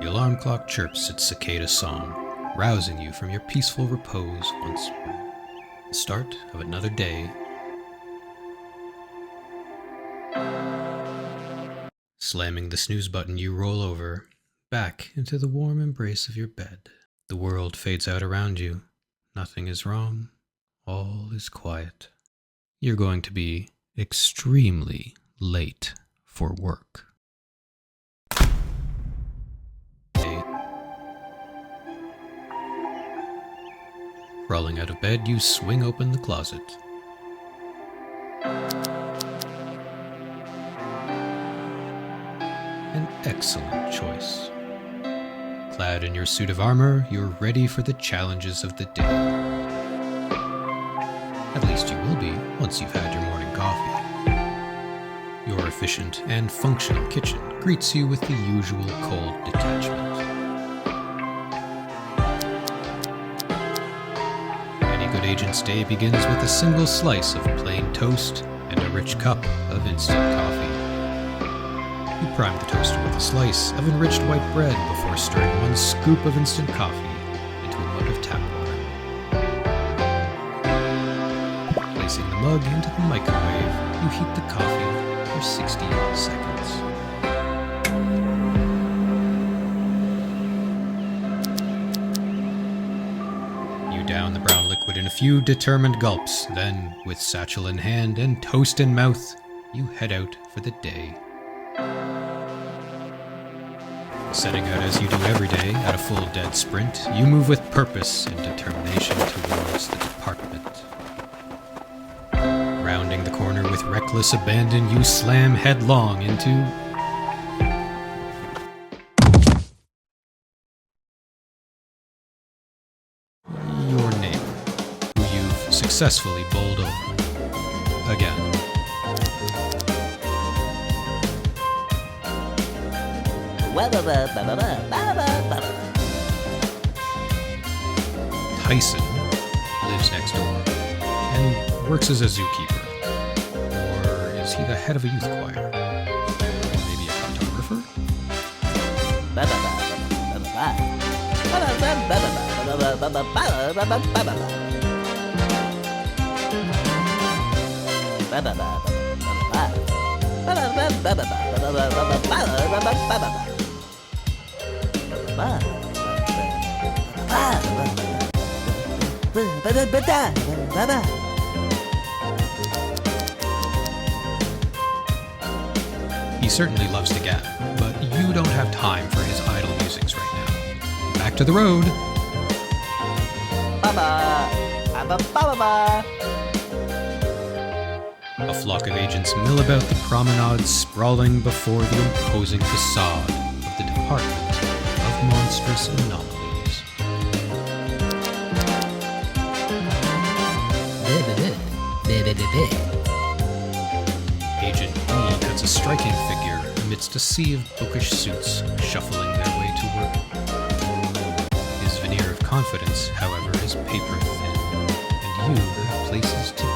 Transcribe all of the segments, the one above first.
The alarm clock chirps its cicada song, rousing you from your peaceful repose once more. The start of another day. Slamming the snooze button, you roll over, back into the warm embrace of your bed. The world fades out around you. Nothing is wrong. All is quiet. You're going to be extremely late for work. Crawling out of bed, you swing open the closet. An excellent choice. Clad in your suit of armor, you're ready for the challenges of the day. At least you will be once you've had your morning coffee. Your efficient and functional kitchen greets you with the usual cold detachment. Any good agent's day begins with a single slice of plain toast and a rich cup of instant coffee. You prime the toaster with a slice of enriched white bread before stirring one scoop of instant coffee into a mug of tap water. Placing the mug into the microwave, you heat the coffee for 60 seconds. You down the brown liquid in a few determined gulps, then, with satchel in hand and toast in mouth, you head out for the day. Setting out as you do every day at a full dead sprint, you move with purpose and determination towards the department. Rounding the corner with reckless abandon, you slam headlong into your neighbor, who you've successfully bowled over. Again. Tyson lives next door and works as a zookeeper. Or is he the head of a youth choir? Or maybe a cartographer? He certainly loves to gab, but you don't have time for his idle musings right now. Back to the road. A flock of agents mill about the promenade, sprawling before the imposing facade of the Department of Monstrous Anomalies. Agent E cuts a striking figure amidst a sea of bookish suits shuffling their way to work. His veneer of confidence, however, is paper thin, and you have places to be.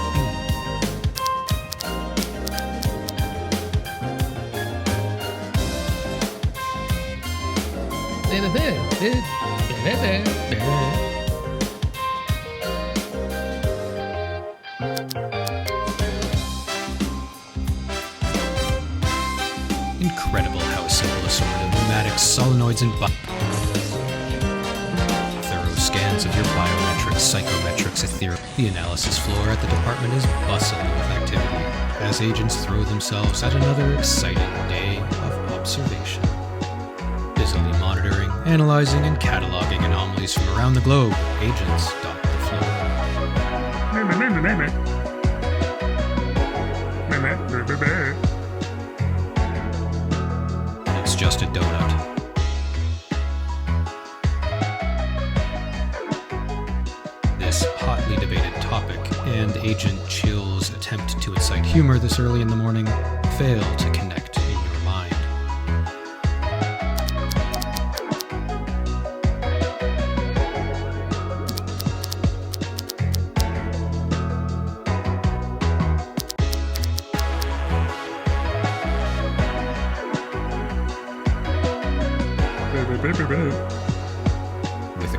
Incredible how a simple assortment of pneumatics, solenoids, and thorough scans of your biometrics, psychometrics, ethereal. The analysis floor at the department is bustling with activity as agents throw themselves at another exciting day of observation. Busily monitoring, analyzing, and cataloging anomalies from around the globe, agents dot the floor. It's just a donut. This hotly debated topic and Agent Chill's attempt to incite humor this early in the morning fail to connect in your mind.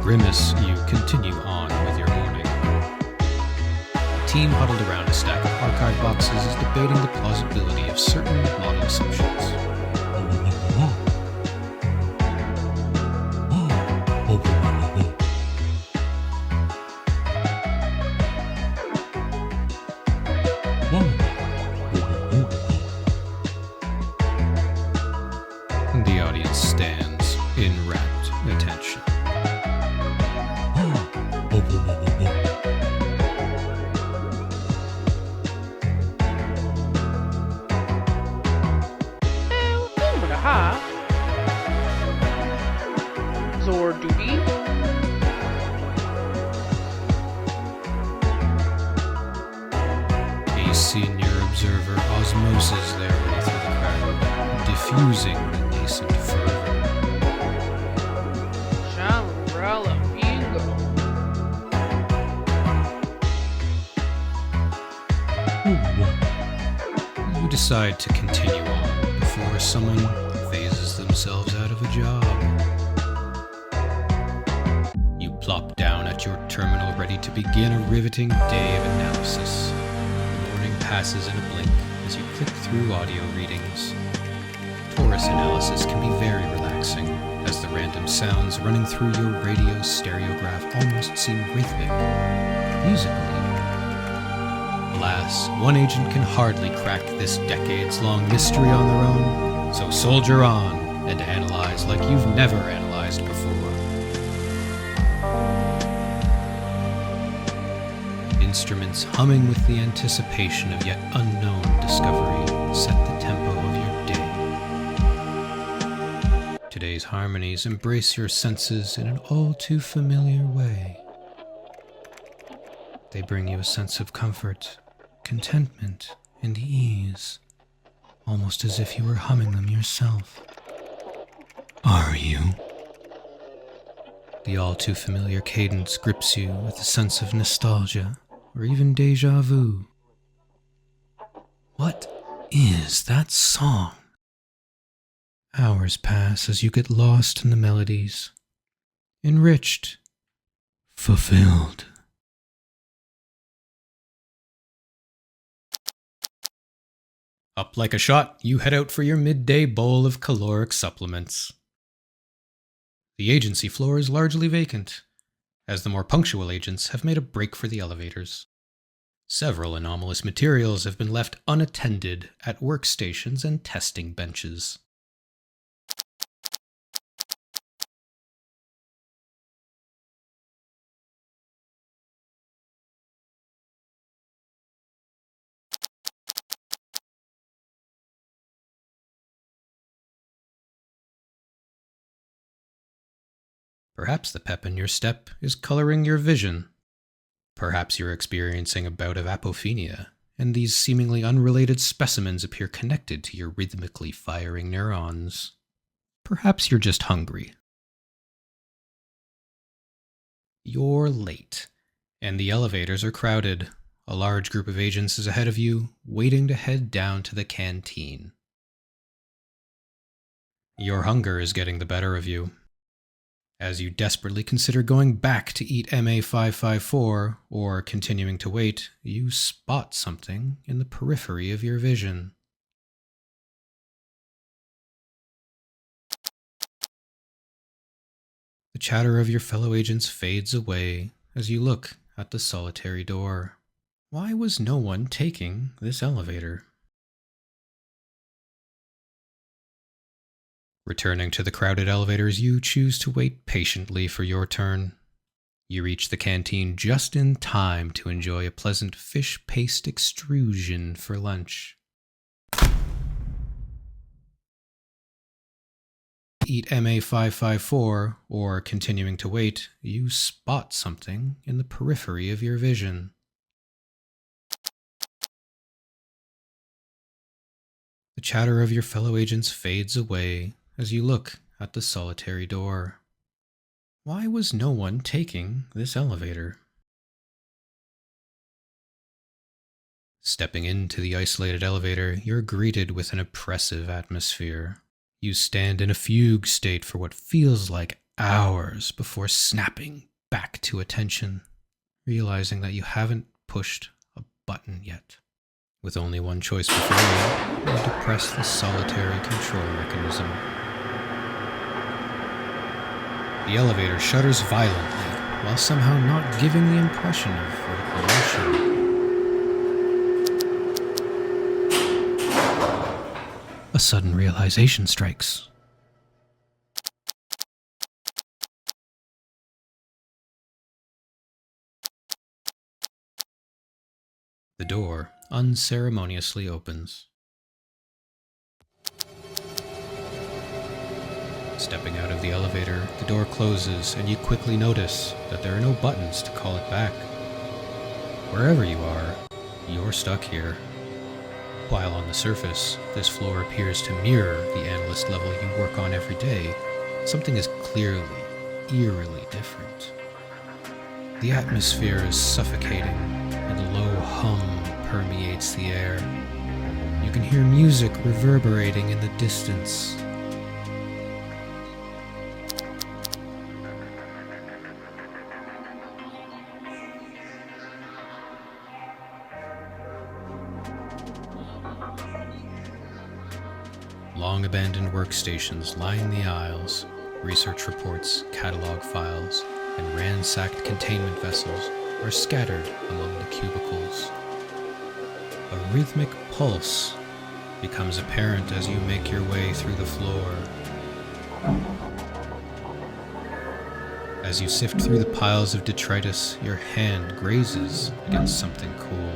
grimace, you continue on with your morning. A team huddled around a stack of archive boxes is debating the plausibility of certain model assumptions. The audience stands in rapt attention. Zordubi. A senior observer osmoses their way through the crowd, diffusing the nascent fervor. Shamarella bingo. You decide to continue on before someone phases themselves out of a job. You plop down at your terminal ready to begin a riveting day of analysis. The morning passes in a blink as you click through audio readings. Torus analysis can be very relaxing, as the random sounds running through your radio stereograph almost seem rhythmic, musically. Alas, one agent can hardly crack this decades-long mystery on their own, so soldier on and analyze like you've never analyzed before. Instruments humming with the anticipation of yet unknown discovery set the tempo of your day. Today's harmonies embrace your senses in an all too familiar way. They bring you a sense of comfort, contentment, and ease, almost as if you were humming them yourself. Are you? The all too familiar cadence grips you with a sense of nostalgia, or even déjà vu. What is that song? Hours pass as you get lost in the melodies, enriched, fulfilled. Up like a shot, you head out for your midday bowl of caloric supplements. The agency floor is largely vacant, as the more punctual agents have made a break for the elevators. Several anomalous materials have been left unattended at workstations and testing benches. Perhaps the pep in your step is coloring your vision. Perhaps you're experiencing a bout of apophenia, and these seemingly unrelated specimens appear connected to your rhythmically firing neurons. Perhaps you're just hungry. You're late, and the elevators are crowded. A large group of agents is ahead of you, waiting to head down to the canteen. Your hunger is getting the better of you. As you desperately consider going back to eat MA554 or continuing to wait, you spot something in the periphery of your vision. The chatter of your fellow agents fades away as you look at the solitary door. Why was no one taking this elevator? Returning to the crowded elevators, you choose to wait patiently for your turn. You reach the canteen just in time to enjoy a pleasant fish paste extrusion for lunch. Eat MA554 or continuing to wait, you spot something in the periphery of your vision. The chatter of your fellow agents fades away as you look at the solitary door. Why was no one taking this elevator? Stepping into the isolated elevator, you're greeted with an oppressive atmosphere. You stand in a fugue state for what feels like hours before snapping back to attention, realizing that you haven't pushed a button yet. With only one choice before you, you to press the solitary control mechanism. The elevator shudders violently, while somehow not giving the impression of vertical motion. A sudden realization strikes. The door unceremoniously opens. Stepping out of the elevator, the door closes, and you quickly notice that there are no buttons to call it back. Wherever you are, you're stuck here. While on the surface, this floor appears to mirror the analyst level you work on every day, something is clearly, eerily different. The atmosphere is suffocating, and a low hum permeates the air. You can hear music reverberating in the distance. Long-abandoned workstations line the aisles. Research reports, catalog files, and ransacked containment vessels are scattered among the cubicles. A rhythmic pulse becomes apparent as you make your way through the floor. As you sift through the piles of detritus, your hand grazes against something cool.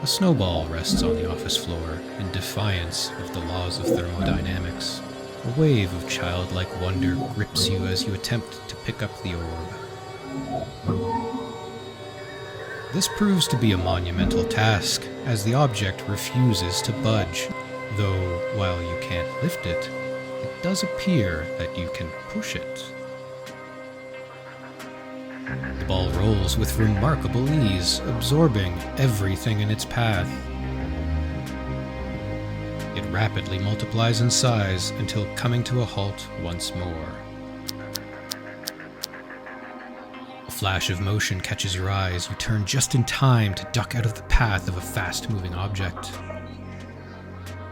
A snowball rests on the office floor in defiance of the laws of thermodynamics. A wave of childlike wonder grips you as you attempt to pick up the orb. This proves to be a monumental task, as the object refuses to budge, though while you can't lift it, it does appear that you can push it. The ball rolls with remarkable ease, absorbing everything in its path. It rapidly multiplies in size until coming to a halt once more. A flash of motion catches your eyes. You turn just in time to duck out of the path of a fast-moving object.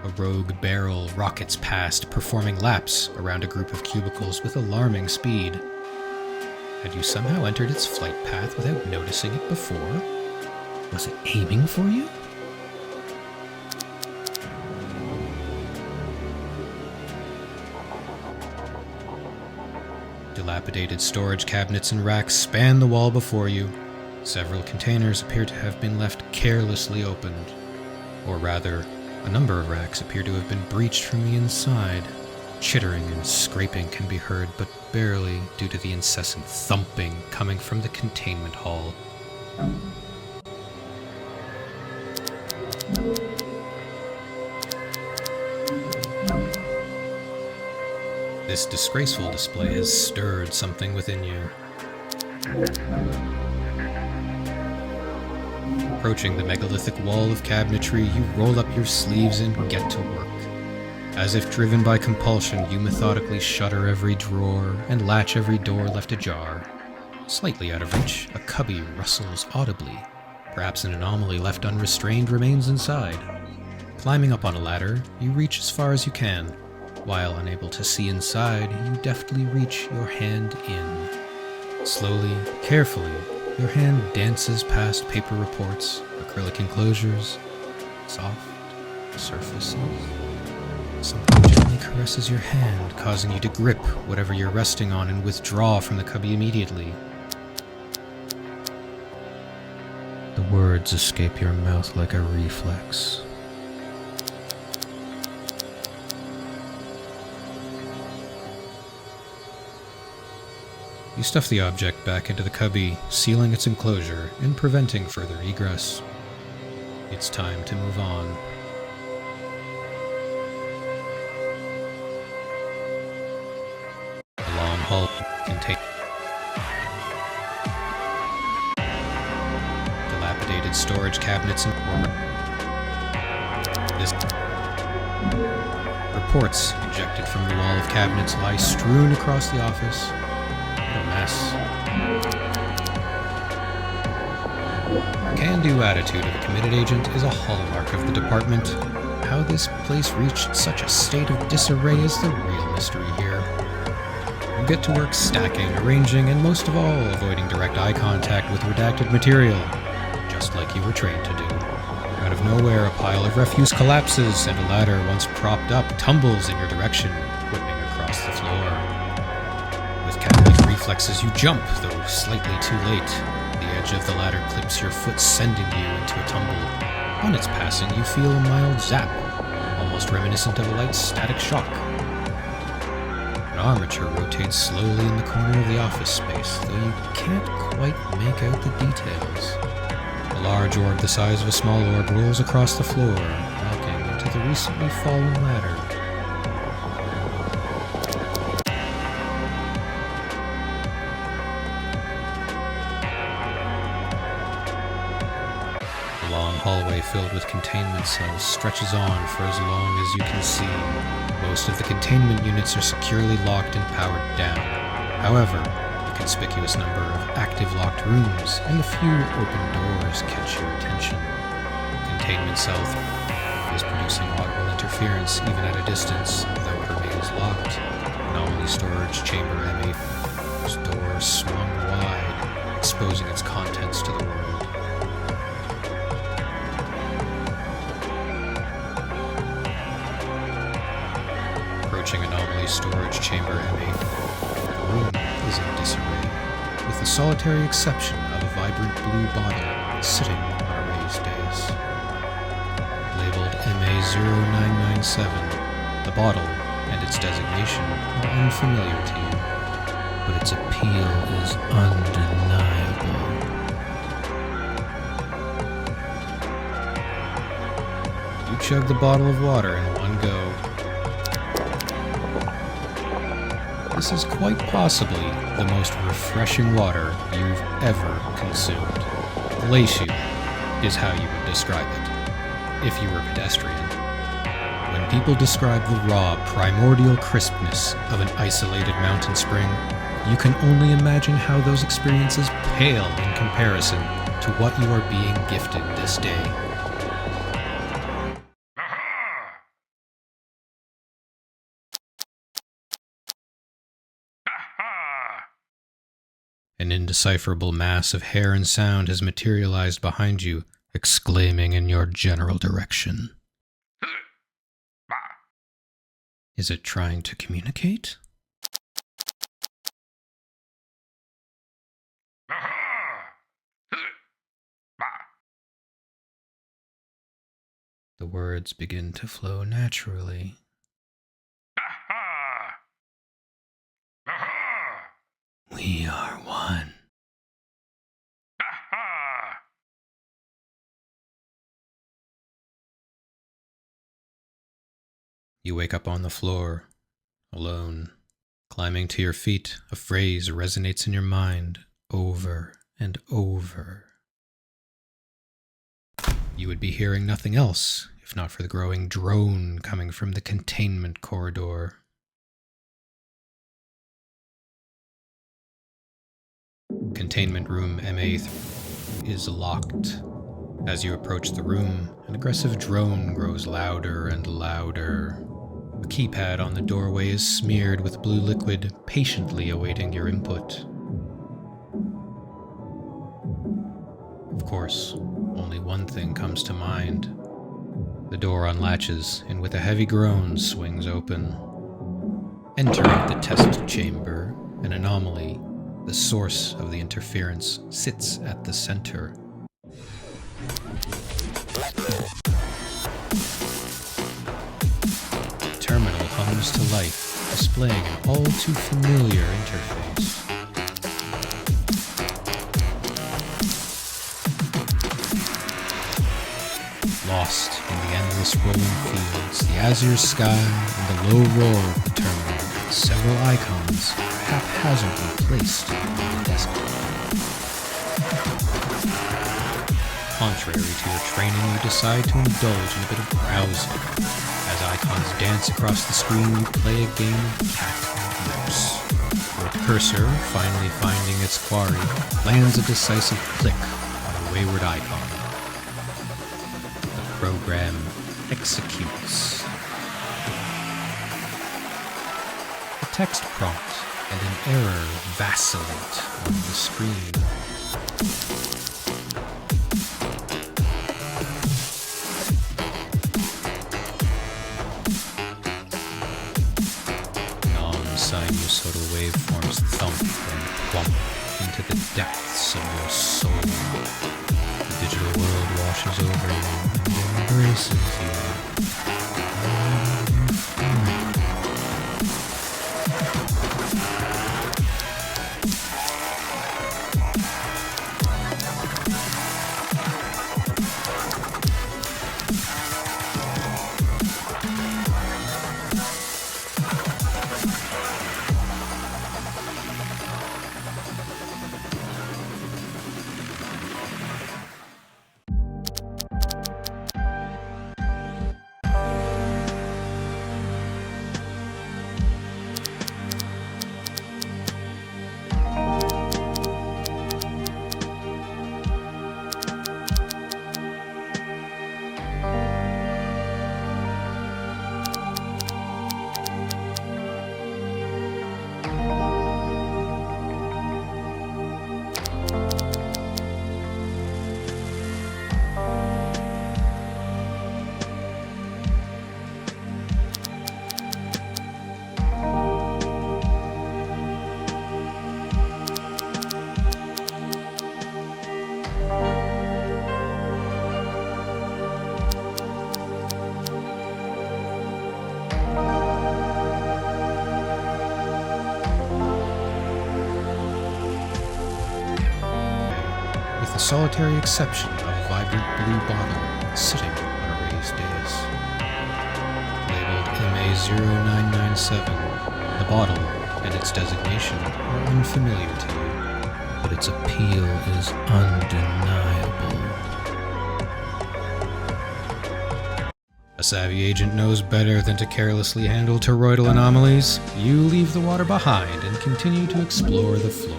A rogue barrel rockets past, performing laps around a group of cubicles with alarming speed. Had you somehow entered its flight path without noticing it before? Was it aiming for you? Dilapidated storage cabinets and racks span the wall before you. Several containers appear to have been left carelessly opened. Or rather, a number of racks appear to have been breached from the inside. Chittering and scraping can be heard, but barely due to the incessant thumping coming from the containment hall. This disgraceful display has stirred something within you. Approaching the megalithic wall of cabinetry, you roll up your sleeves and get to work. As if driven by compulsion, you methodically shutter every drawer and latch every door left ajar. Slightly out of reach, a cubby rustles audibly. Perhaps an anomaly left unrestrained remains inside. Climbing up on a ladder, you reach as far as you can. While unable to see inside, you deftly reach your hand in. Slowly, carefully, your hand dances past paper reports, acrylic enclosures, soft surfaces. Something gently caresses your hand, causing you to grip whatever you're resting on and withdraw from the cubby immediately. The words escape your mouth like a reflex. You stuff the object back into the cubby, sealing its enclosure and preventing further egress. It's time to move on. The long hall contains dilapidated storage cabinets and Reports ejected from the wall of cabinets lie strewn across the office. What a mess. The can-do attitude of a committed agent is a hallmark of the department. How this place reached such a state of disarray is the real mystery here. You get to work stacking, arranging, and most of all, avoiding direct eye contact with redacted material, just like you were trained to do. Out of nowhere, a pile of refuse collapses, and a ladder once propped up tumbles in your direction, whipping across the floor. With cat-like reflexes, you jump, though slightly too late. The edge of the ladder clips your foot, sending you into a tumble. On its passing, you feel a mild zap, almost reminiscent of a light static shock. An armature rotates slowly in the corner of the office space, though you can't quite make out the details. A large orb the size of a small orb rolls across the floor, walking into the recently fallen ladder. The long hallway filled with containment cells stretches on for as long as you can see. Most of the containment units are securely locked and powered down. However, a conspicuous number of active locked rooms and a few open doors catch your attention. Containment cell is producing audible interference even at a distance, though it remains locked. Anomaly storage chamber M8's door swung wide, exposing its contents to the world. Approaching anomaly storage chamber M8, the room is in disarray, with the solitary exception of a vibrant blue bottle sitting on a raised dais. Labeled MA0997, the bottle and its designation are unfamiliar to you, but its appeal is undeniable. You chug the bottle of water in one go. This is quite possibly the most refreshing water you've ever consumed. Glacial is how you would describe it, if you were pedestrian. When people describe the raw, primordial crispness of an isolated mountain spring, you can only imagine how those experiences pale in comparison to what you are being gifted this day. An indecipherable mass of hair and sound has materialized behind you, exclaiming in your general direction. Is it trying to communicate? The words begin to flow naturally. We are one. You wake up on the floor, alone. Climbing to your feet, a phrase resonates in your mind over and over. You would be hearing nothing else if not for the growing drone coming from the containment corridor. Containment room MA3 is locked. As you approach the room, an aggressive drone grows louder and louder. A keypad on the doorway is smeared with blue liquid, patiently awaiting your input. Of course, only one thing comes to mind. The door unlatches, and with a heavy groan swings open. Entering the test chamber, an anomaly, the source of the interference, sits at the center. The terminal hums to life, displaying an all too familiar interface. Lost in the endless rolling fields, the azure sky, and the low roar of the terminal, several icons are haphazardly placed on the desktop. Contrary to your training, you decide to indulge in a bit of browsing, as I icons dance across the screen, you play a game of cat and mouse. Your cursor, finally finding its quarry, lands a decisive click on a wayward icon. The program executes. A text prompt and an error vacillate on the screen. Non-sinusoidal waveforms thump and plump into the depths of your soul. The digital world washes over you and embraces you. With the solitary exception of a vibrant blue bottle sitting on a raised dais. Labeled MA0997, the bottle and its designation are unfamiliar to you, but its appeal is undeniable. A savvy agent knows better than to carelessly handle toroidal anomalies. You leave the water behind and continue to explore the floor.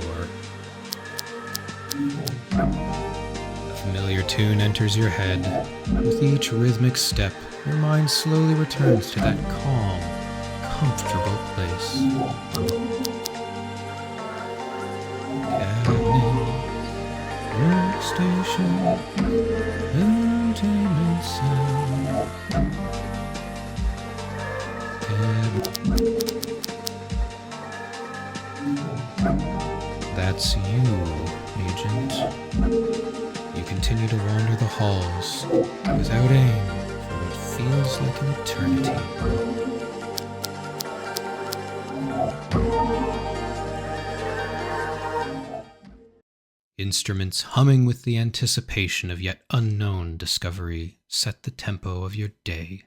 A familiar tune enters your head. With each rhythmic step, your mind slowly returns to that calm, comfortable place. Cabinet, workstation, entertainment sound. That's you, Agent. You continue to wander the halls without aim for what feels like an eternity. Instruments humming with the anticipation of yet unknown discovery set the tempo of your day.